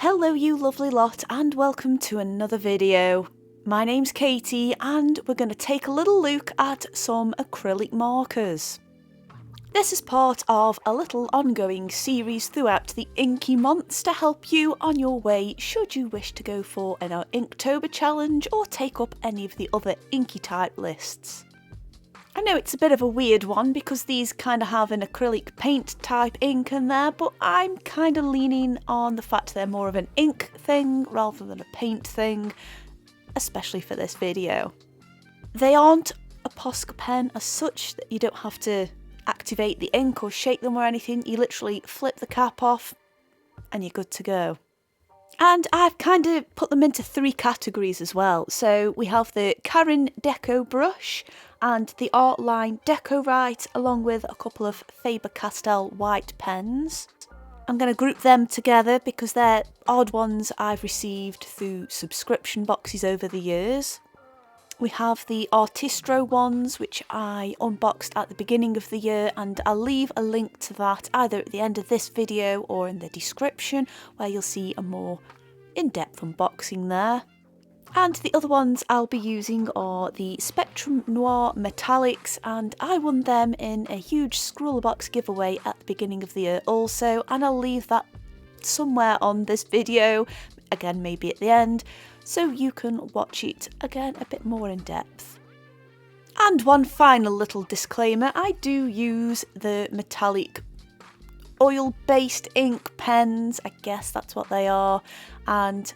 Hello you lovely lot and welcome to another video. My name's Katie and we're going to take a little look at some acrylic markers. This is part of a little ongoing series throughout the inky months to help you on your way should you wish to go for an Inktober challenge or take up any of the other inky type lists. I know it's a bit of a weird one because these kind of have an acrylic paint type ink in there, but I'm kind of leaning on the fact they're more of an ink thing rather than a paint thing, especially for this video. They aren't a Posca pen as such, that you don't have to activate the ink or shake them or anything. You literally flip the cap off and you're good to go. And I've kind of put them into three categories as well. So we have the Carin Deco brush and the Artline Deco Right, along with a couple of Faber-Castell white pens. I'm going to group them together because they're odd ones I've received through subscription boxes over the years. We have the Artistro ones, which I unboxed at the beginning of the year, and I'll leave a link to that either at the end of this video or in the description, where you'll see a more in-depth unboxing there. And the other ones I'll be using are the Spectrum Noir Metallics, and I won them in a huge Scroll Box giveaway at the beginning of the year also, and I'll leave that somewhere on this video, again maybe at the end, so you can watch it again a bit more in depth. And one final little disclaimer, I do use the metallic oil-based ink pens, I guess that's what they are, and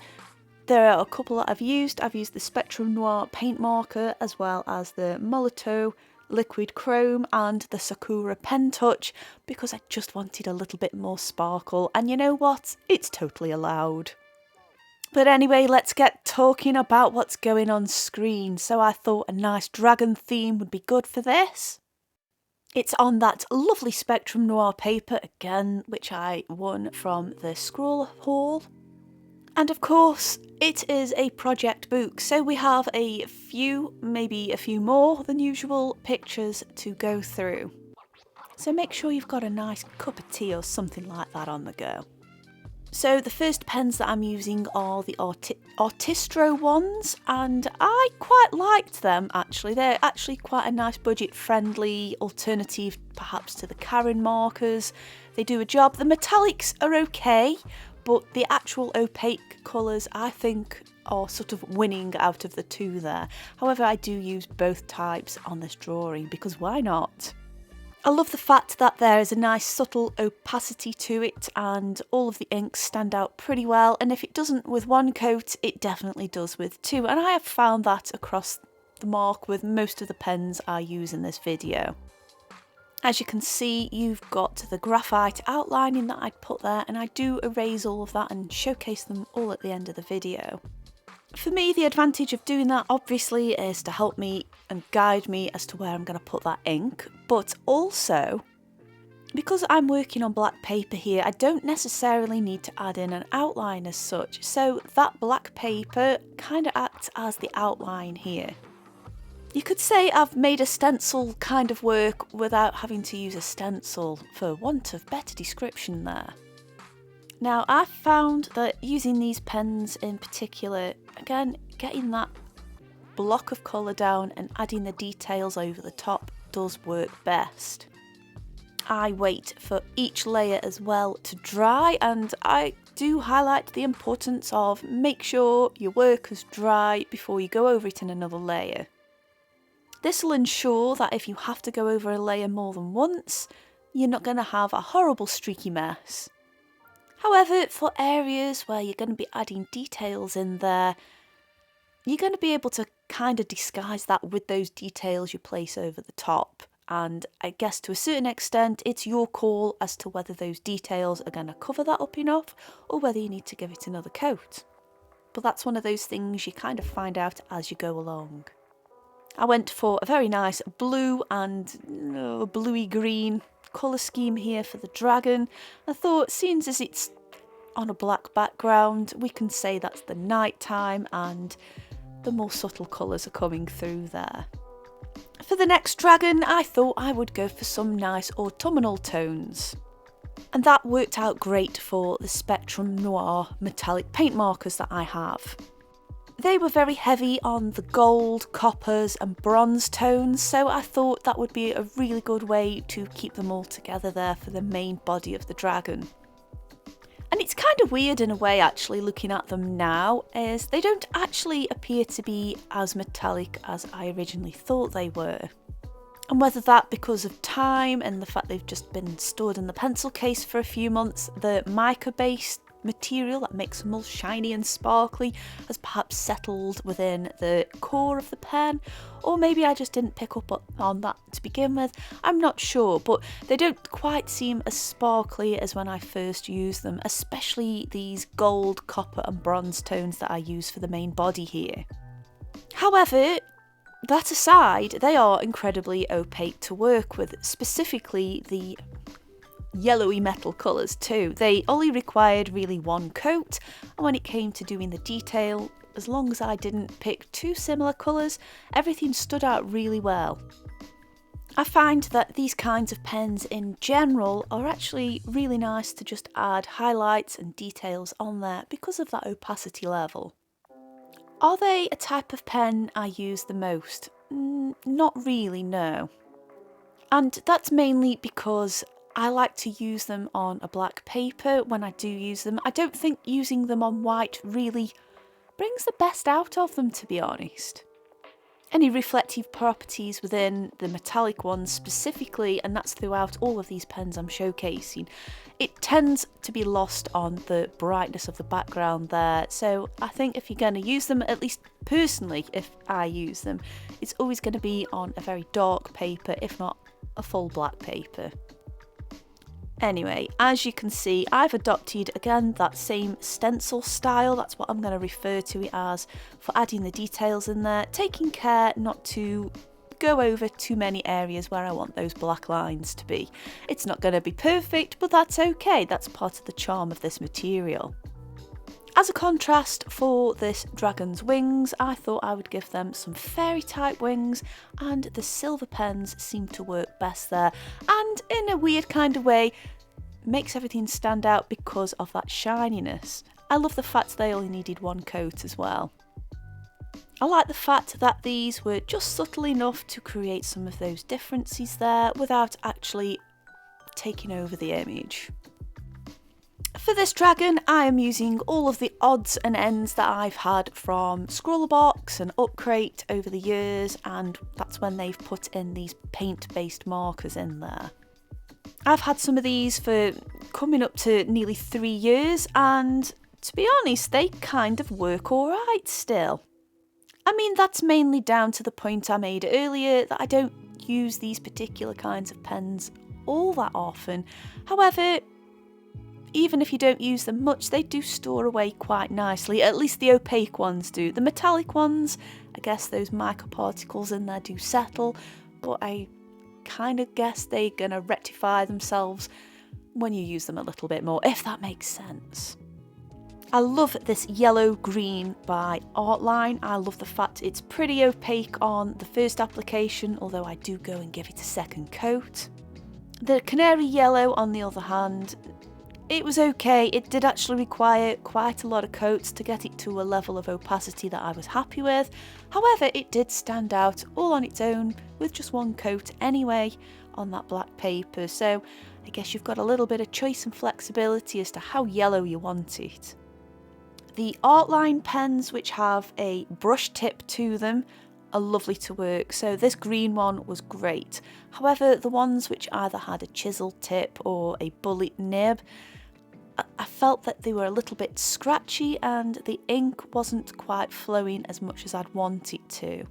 there are a couple that I've used. I've used the Spectrum Noir paint marker as well as the Molotow liquid chrome and the Sakura pen touch because I just wanted a little bit more sparkle, and you know what? It's totally allowed. But anyway, let's get talking about what's going on screen. So I thought a nice dragon theme would be good for this. It's on that lovely Spectrum Noir paper again, which I won from the Scroll haul. And of course, it is a project book, so we have a few, maybe a few more than usual pictures to go through. So make sure you've got a nice cup of tea or something like that on the go. So the first pens that I'm using are the Artistro ones, and I quite liked them actually. They're actually quite a nice budget-friendly alternative perhaps to the Carin markers. They do a job. The metallics are okay, but the actual opaque colours I think are sort of winning out of the two there. However, I do use both types on this drawing because why not? I love the fact that there is a nice subtle opacity to it and all of the inks stand out pretty well, and if it doesn't with one coat, it definitely does with two, and I have found that across the mark with most of the pens I use in this video. As you can see, you've got the graphite outlining that I'd put there, and I do erase all of that and showcase them all at the end of the video. For me, the advantage of doing that obviously is to help me and guide me as to where I'm going to put that ink, but also because I'm working on black paper here, I don't necessarily need to add in an outline as such, so that black paper kind of acts as the outline here. You could say I've made a stencil kind of work without having to use a stencil, for want of better description there. Now, I've found that using these pens in particular, again, getting that block of colour down and adding the details over the top does work best. I wait for each layer as well to dry, and I do highlight the importance of make sure your work is dry before you go over it in another layer. This will ensure that if you have to go over a layer more than once, you're not going to have a horrible streaky mess. However, for areas where you're going to be adding details in there, you're going to be able to kind of disguise that with those details you place over the top. And I guess to a certain extent, it's your call as to whether those details are going to cover that up enough or whether you need to give it another coat. But that's one of those things you kind of find out as you go along. I went for a very nice blue and bluey green colour scheme here for the dragon. I thought, seeing as it's on a black background, we can say that's the night time and the more subtle colours are coming through there. For the next dragon, I thought I would go for some nice autumnal tones. And that worked out great for the Spectrum Noir metallic paint markers that I have. They were very heavy on the gold, coppers and bronze tones, so I thought that would be a really good way to keep them all together there for the main body of the dragon. And it's kind of weird in a way actually looking at them now, as they don't actually appear to be as metallic as I originally thought they were. And whether that because of time and the fact they've just been stored in the pencil case for a few months, the mica-based material that makes them all shiny and sparkly has perhaps settled within the core of the pen, or maybe I just didn't pick up on that to begin with. I'm not sure, but they don't quite seem as sparkly as when I first used them, especially these gold, copper and bronze tones that I use for the main body here. However, that aside, they are incredibly opaque to work with, specifically the yellowy metal colours too. They only required really one coat, and when it came to doing the detail, as long as I didn't pick two similar colours, everything stood out really well. I find that these kinds of pens in general are actually really nice to just add highlights and details on there because of that opacity level. Are they a type of pen I use the most? Not really, no. And that's mainly because I like to use them on a black paper when I do use them. I don't think using them on white really brings the best out of them, to be honest. Any reflective properties within the metallic ones specifically, and that's throughout all of these pens I'm showcasing, it tends to be lost on the brightness of the background there. So I think if you're going to use them, at least personally, if I use them, it's always going to be on a very dark paper, if not a full black paper. Anyway, as you can see, I've adopted again that same stencil style. That's what I'm going to refer to it as for adding the details in there, taking care not to go over too many areas where I want those black lines to be. It's not going to be perfect, but that's okay. That's part of the charm of this material. As a contrast for this dragon's wings, I thought I would give them some fairy type wings, and the silver pens seem to work best there, and in a weird kind of way makes everything stand out because of that shininess. I love the fact they only needed one coat as well. I like the fact that these were just subtle enough to create some of those differences there without actually taking over the image. For this dragon, I am using all of the odds and ends that I've had from Scrawlrbox and Upcrate over the years, and that's when they've put in these paint-based markers in there. I've had some of these for coming up to nearly 3 years, and to be honest, they kind of work alright still. I mean, that's mainly down to the point I made earlier that I don't use these particular kinds of pens all that often. However, even if you don't use them much, they do store away quite nicely. At least the opaque ones do. The metallic ones, I guess those microparticles in there do settle, but I kind of guess they're going to rectify themselves when you use them a little bit more, if that makes sense. I love this yellow green by Artline. I love the fact it's pretty opaque on the first application, although I do go and give it a second coat. The canary yellow, on the other hand, it was okay. It did actually require quite a lot of coats to get it to a level of opacity that I was happy with. However, it did stand out all on its own with just one coat anyway on that black paper. So I guess you've got a little bit of choice and flexibility as to how yellow you want it. The Artline pens, which have a brush tip to them, are lovely to work. So this green one was great. However, the ones which either had a chisel tip or a bullet nib, I felt that they were a little bit scratchy and the ink wasn't quite flowing as much as I'd want it to.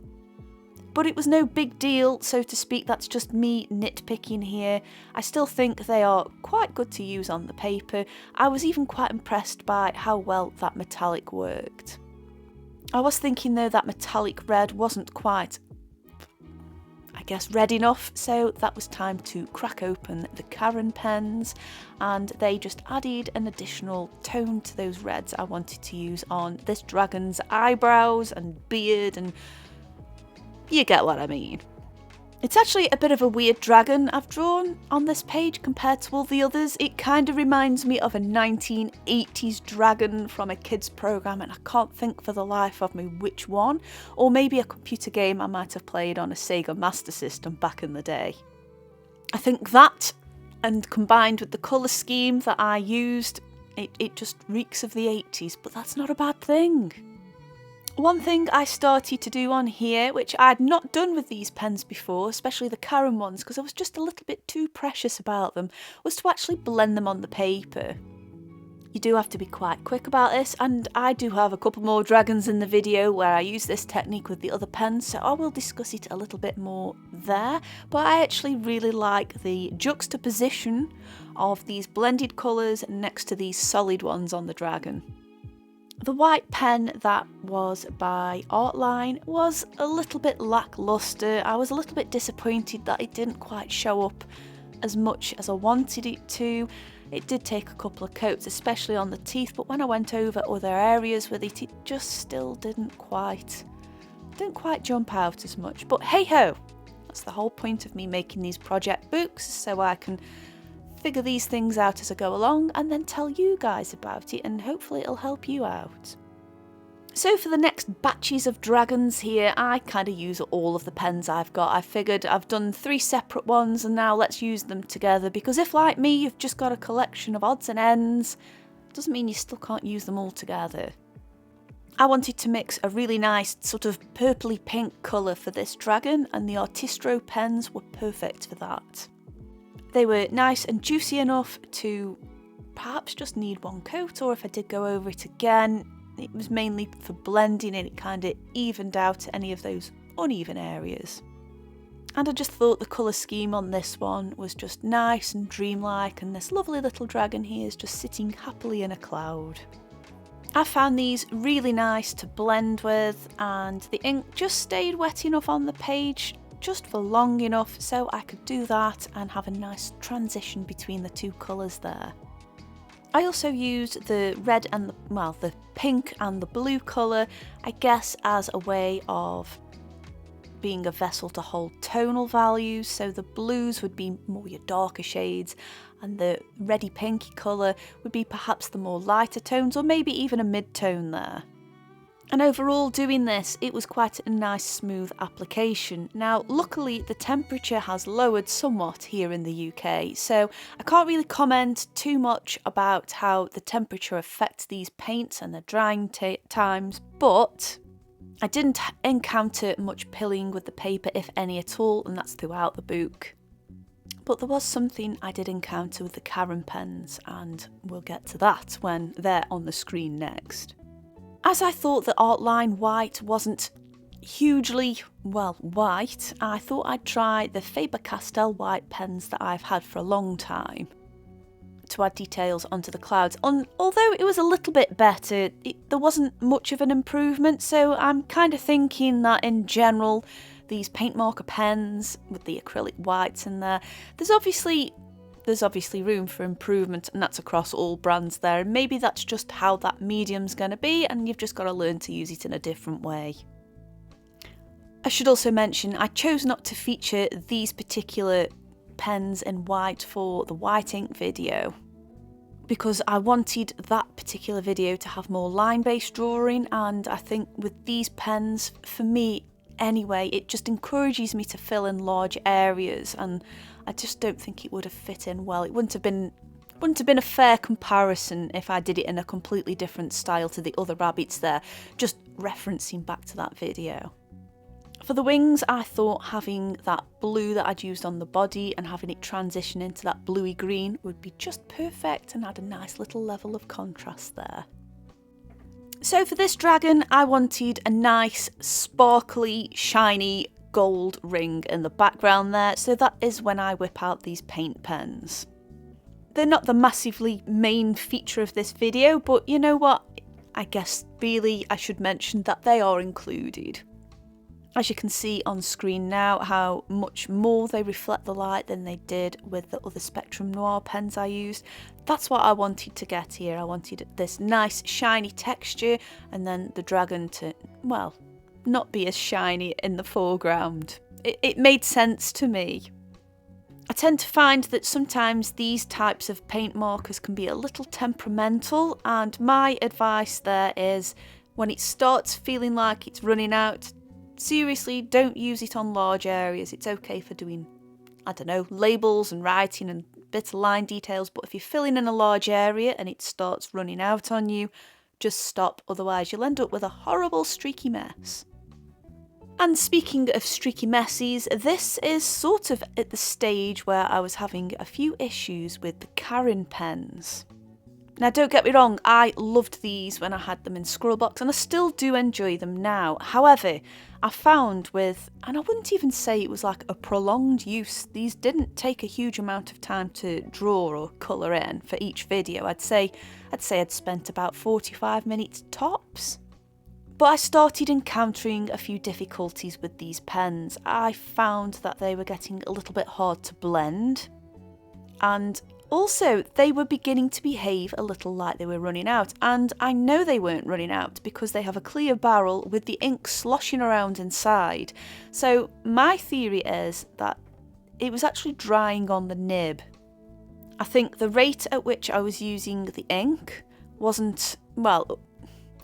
But it was no big deal, so to speak. That's just me nitpicking here. I still think they are quite good to use on the paper. I was even quite impressed by how well that metallic worked. I was thinking though that metallic red wasn't quite, I guess, red enough, so that was time to crack open the Karen pens, and they just added an additional tone to those reds I wanted to use on this dragon's eyebrows and beard, and you get what I mean. It's actually a bit of a weird dragon I've drawn on this page compared to all the others. It kind of reminds me of a 1980s dragon from a kids program, and I can't think for the life of me which one, or maybe a computer game I might have played on a Sega Master System back in the day. I think that, and combined with the colour scheme that I used, it just reeks of the 80s, but that's not a bad thing. One thing I started to do on here, which I'd not done with these pens before, especially the Karen ones, because I was just a little bit too precious about them, was to actually blend them on the paper. You do have to be quite quick about this, and I do have a couple more dragons in the video where I use this technique with the other pens, so I will discuss it a little bit more there, but I actually really like the juxtaposition of these blended colours next to these solid ones on the dragon. The white pen that was by Artline was a little bit lacklustre. I was a little bit disappointed that it didn't quite show up as much as I wanted it to. It did take a couple of coats, especially on the teeth, but when I went over other areas with it, it just still didn't quite jump out as much. But hey ho, that's the whole point of me making these project books, so I can figure these things out as I go along and then tell you guys about it, and hopefully it'll help you out. So for the next batches of dragons here, I kind of use all of the pens I've got. I figured I've done 3 separate ones and now let's use them together, because if like me you've just got a collection of odds and ends, doesn't mean you still can't use them all together. I wanted to mix a really nice sort of purpley pink colour for this dragon, and the Artistro pens were perfect for that. They were nice and juicy enough to perhaps just need one coat, or if I did go over it again, it was mainly for blending and it kind of evened out any of those uneven areas. And I just thought the colour scheme on this one was just nice and dreamlike, and this lovely little dragon here is just sitting happily in a cloud. I found these really nice to blend with, and the ink just stayed wet enough on the page just for long enough so I could do that and have a nice transition between the two colours there. I also used the red and the pink and the blue colour, I guess as a way of being a vessel to hold tonal values, so the blues would be more your darker shades and the reddy pinky colour would be perhaps the more lighter tones, or maybe even a mid-tone there. And overall, doing this, it was quite a nice smooth application. Now luckily the temperature has lowered somewhat here in the UK, so I can't really comment too much about how the temperature affects these paints and their drying times, but I didn't encounter much pilling with the paper, if any at all, and that's throughout the book. But there was something I did encounter with the Karen pens, and we'll get to that when they're on the screen next. As I thought the Artline white wasn't hugely, white, I thought I'd try the Faber-Castell white pens that I've had for a long time to add details onto the clouds. Although it was a little bit better, there wasn't much of an improvement, so I'm kind of thinking that in general, these paint marker pens with the acrylic whites in there, there's obviously room for improvement, and that's across all brands there, and maybe that's just how that medium's going to be, and you've just got to learn to use it in a different way. I should also mention I chose not to feature these particular pens in white for the white ink video because I wanted that particular video to have more line-based drawing, and I think with these pens, for me anyway, it just encourages me to fill in large areas, and I just don't think it would have fit in well. It wouldn't have been a fair comparison if I did it in a completely different style to the other rabbits there, just referencing back to that video. For the wings, I thought having that blue that I'd used on the body and having it transition into that bluey green would be just perfect and add a nice little level of contrast there. So for this dragon, I wanted a nice, sparkly, shiny gold ring in the background there, so that is when I whip out these paint pens. They're not the massively main feature of this video, but you know what? I guess really I should mention that they are included. As you can see on screen now, how much more they reflect the light than they did with the other Spectrum Noir pens I used. That's what I wanted to get here. I wanted this nice shiny texture, and then the dragon to, well, not be as shiny in the foreground. it made sense to me. I tend to find that sometimes these types of paint markers can be a little temperamental, and my advice there is when it starts feeling like it's running out, seriously, don't use it on large areas. It's okay for doing, I don't know, labels and writing and bit of line details, but if you're filling in a large area and it starts running out on you, just stop, otherwise you'll end up with a horrible streaky mess. And speaking of streaky messes, this is sort of at the stage where I was having a few issues with the Karen pens. Now don't get me wrong, I loved these when I had them in Scrollbox and I still do enjoy them now. However, I found with, and I wouldn't even say it was like a prolonged use, these didn't take a huge amount of time to draw or colour in for each video. I'd say I'd spent about 45 minutes tops. But I started encountering a few difficulties with these pens. I found that they were getting a little bit hard to blend, and also they were beginning to behave a little like they were running out, and I know they weren't running out because they have a clear barrel with the ink sloshing around inside. So my theory is that it was actually drying on the nib. I think the rate at which I was using the ink wasn't, well,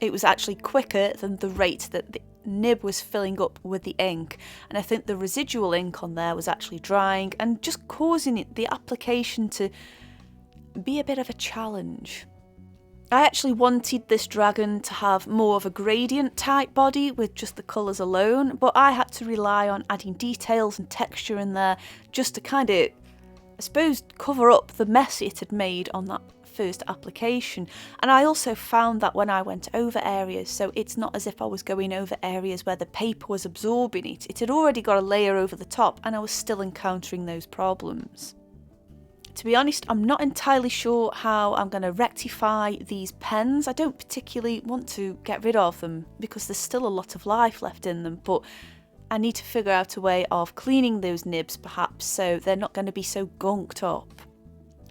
it was actually quicker than the rate that the nib was filling up with the ink, and I think the residual ink on there was actually drying and just causing the application to be a bit of a challenge. I actually wanted this dragon to have more of a gradient type body with just the colours alone, but I had to rely on adding details and texture in there just to kind of, I suppose, cover up the mess it had made on that first application. And I also found that when I went over areas, so it's not as if I was going over areas where the paper was absorbing it, it had already got a layer over the top and I was still encountering those problems. To be honest, I'm not entirely sure how I'm going to rectify these pens. I don't particularly want to get rid of them because there's still a lot of life left in them, but I need to figure out a way of cleaning those nibs perhaps so they're not going to be so gunked up.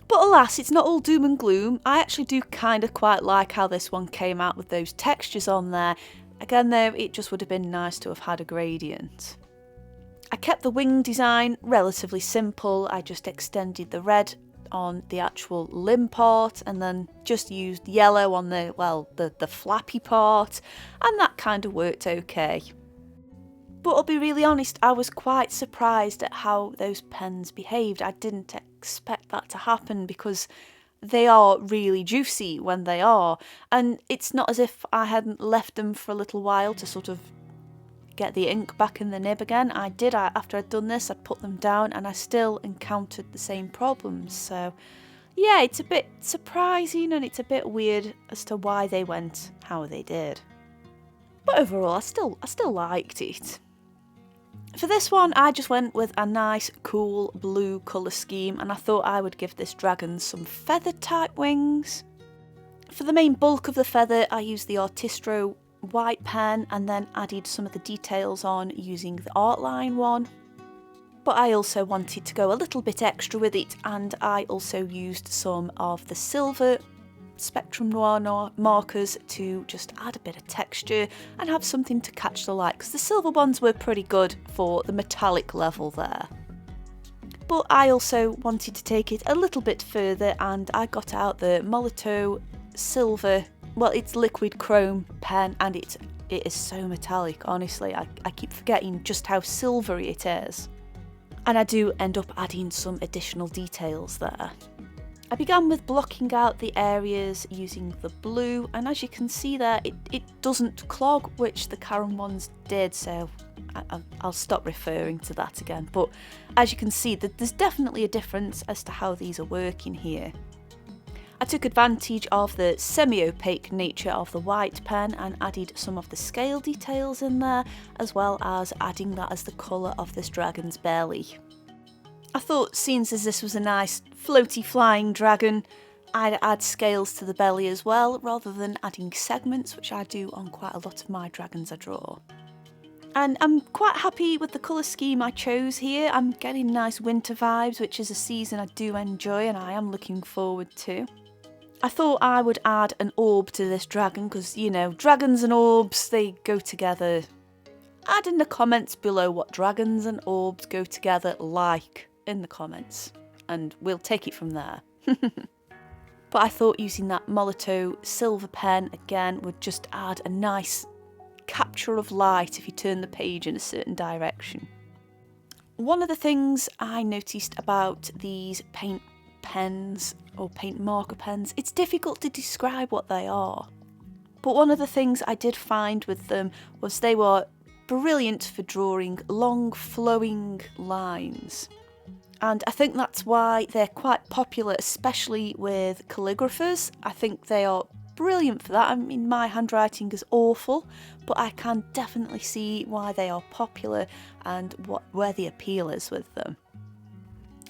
But alas, it's not all doom and gloom. I actually do kind of quite like how this one came out with those textures on there. Again though, it just would have been nice to have had a gradient. I kept the wing design relatively simple. I just extended the red on the actual limb part and then just used yellow on the flappy part, and that kind of worked okay. But I'll be really honest, I was quite surprised at how those pens behaved. I didn't expect that to happen because they are really juicy when they are, and it's not as if I hadn't left them for a little while to sort of get the ink back in the nib again. I did. After I'd done this, I'd put them down and I still encountered the same problems. So yeah, it's a bit surprising and it's a bit weird as to why they went how they did. But overall, I still liked it. For this one, I just went with a nice, cool blue colour scheme, and I thought I would give this dragon some feathered type wings. For the main bulk of the feather, I used the Artistro white pen and then added some of the details on using the Artline one. But I also wanted to go a little bit extra with it, and I also used some of the silver Spectrum Noir markers to just add a bit of texture and have something to catch the light, because the silver ones were pretty good for the metallic level there. But I also wanted to take it a little bit further, and I got out the Molotow silver, well, it's liquid chrome pen, and it is so metallic, honestly. I keep forgetting just how silvery it is. And I do end up adding some additional details there. I began with blocking out the areas using the blue, and as you can see there, it doesn't clog, which the Karen ones did, so I'll stop referring to that again. But as you can see, there's definitely a difference as to how these are working here. I took advantage of the semi-opaque nature of the white pen and added some of the scale details in there, as well as adding that as the colour of this dragon's belly. I thought, seeing as this was a nice floaty flying dragon, I'd add scales to the belly as well, rather than adding segments, which I do on quite a lot of my dragons I draw. And I'm quite happy with the colour scheme I chose here. I'm getting nice winter vibes, which is a season I do enjoy and I am looking forward to. I thought I would add an orb to this dragon because, you know, dragons and orbs, they go together add in the comments below what dragons and orbs go together like in the comments, and we'll take it from there. But I thought using that Molotow silver pen again would just add a nice capture of light if you turn the page in a certain direction. One of the things I noticed about these paint pens or paint marker pens, it's difficult to describe what they are. But one of the things I did find with them was they were brilliant for drawing long flowing lines. And I think that's why they're quite popular, especially with calligraphers. I think they are brilliant for that. I mean, my handwriting is awful, but I can definitely see why they are popular and where the appeal is with them.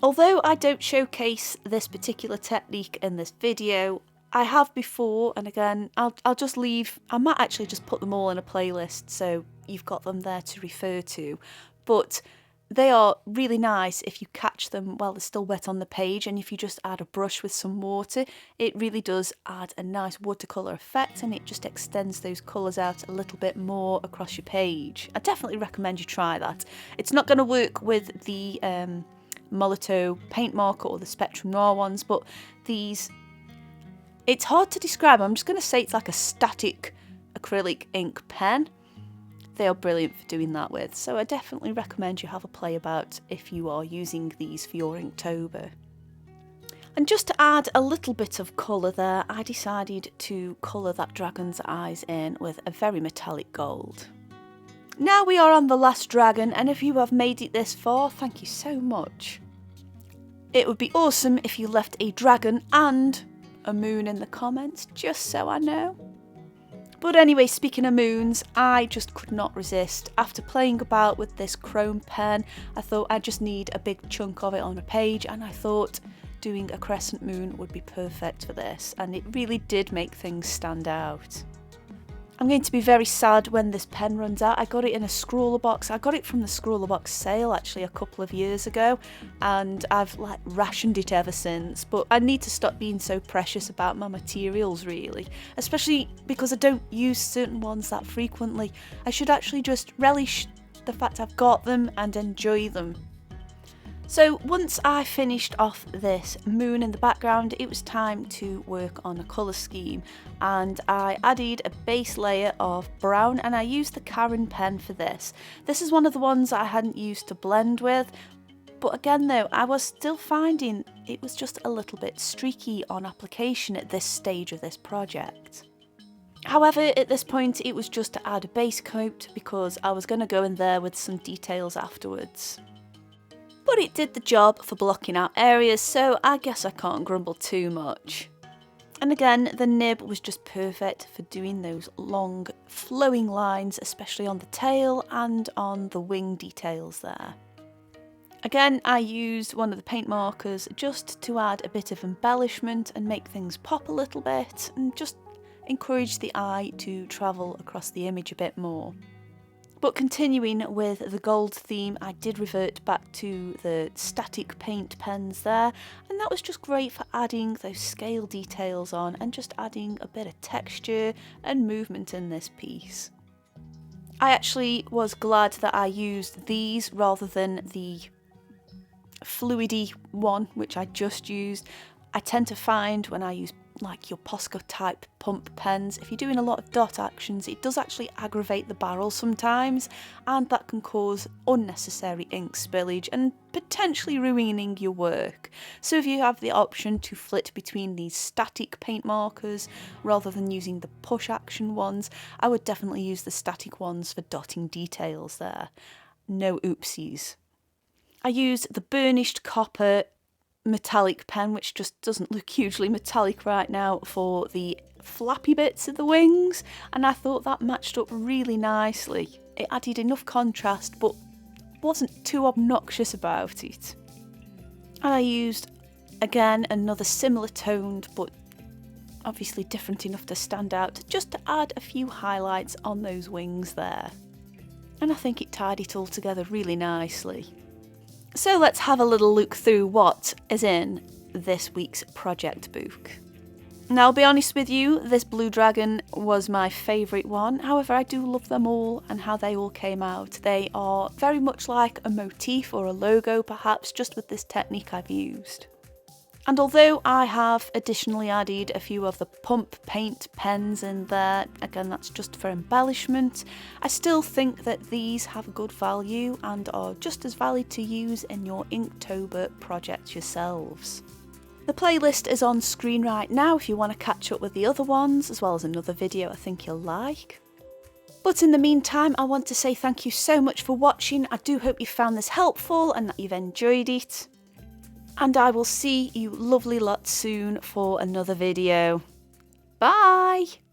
Although I don't showcase this particular technique in this video, I have before, and again, I'll just leave, I might actually just put them all in a playlist so you've got them there to refer to. But they are really nice if you catch them while they're still wet on the page, and if you just add a brush with some water, it really does add a nice watercolour effect, and it just extends those colours out a little bit more across your page. I definitely recommend you try that. It's not going to work with the Molotow paint marker or the Spectrum Noir ones, but these, it's hard to describe. I'm just going to say it's like a static acrylic ink pen. They are brilliant for doing that with, so I definitely recommend you have a play about if you are using these for your Inktober. And just to add a little bit of colour there, I decided to colour that dragon's eyes in with a very metallic gold. Now we are on the last dragon, and if you have made it this far, thank you so much. It would be awesome if you left a dragon and a moon in the comments, just so I know. But anyway, speaking of moons, I just could not resist. After playing about with this chrome pen, I thought I just need a big chunk of it on a page, and I thought doing a crescent moon would be perfect for this, and it really did make things stand out. I'm going to be very sad when this pen runs out. I got it in a scrawler box. I got it from the scrawler box sale actually a couple of years ago, and I've like rationed it ever since. But I need to stop being so precious about my materials really, especially because I don't use certain ones that frequently. I should actually just relish the fact I've got them and enjoy them. So once I finished off this moon in the background, it was time to work on a colour scheme, and I added a base layer of brown, and I used the Karen pen for this. This is one of the ones I hadn't used to blend with, but again though, I was still finding it was just a little bit streaky on application at this stage of this project. However, at this point it was just to add a base coat because I was going to go in there with some details afterwards. But it did the job for blocking out areas, so I guess I can't grumble too much. And again, the nib was just perfect for doing those long flowing lines, especially on the tail and on the wing details there. Again, I used one of the paint markers just to add a bit of embellishment and make things pop a little bit, and just encourage the eye to travel across the image a bit more. But continuing with the gold theme, I did revert back to the static paint pens there, and that was just great for adding those scale details on and just adding a bit of texture and movement in this piece. I actually was glad that I used these rather than the fluidy one which I just used. I tend to find when I use like your Posca type pump pens, if you're doing a lot of dot actions, it does actually aggravate the barrel sometimes, and that can cause unnecessary ink spillage and potentially ruining your work. So if you have the option to flit between these static paint markers rather than using the push action ones, I would definitely use the static ones for dotting details there. No oopsies. I used the burnished copper metallic pen, which just doesn't look hugely metallic right now, for the flappy bits of the wings, and I thought that matched up really nicely. It added enough contrast but wasn't too obnoxious about it. And I used again another similar toned but obviously different enough to stand out, just to add a few highlights on those wings there, and I think it tied it all together really nicely. So let's have a little look through what is in this week's project book. Now, I'll be honest with you, this blue dragon was my favourite one. However, I do love them all and how they all came out. They are very much like a motif or a logo, perhaps, just with this technique I've used. And although I have additionally added a few of the pump paint pens in there, again that's just for embellishment, I still think that these have good value and are just as valid to use in your Inktober project yourselves. The playlist is on screen right now if you want to catch up with the other ones, as well as another video I think you'll like. But in the meantime, I want to say thank you so much for watching. I do hope you found this helpful and that you've enjoyed it. And I will see you lovely lot soon for another video. Bye!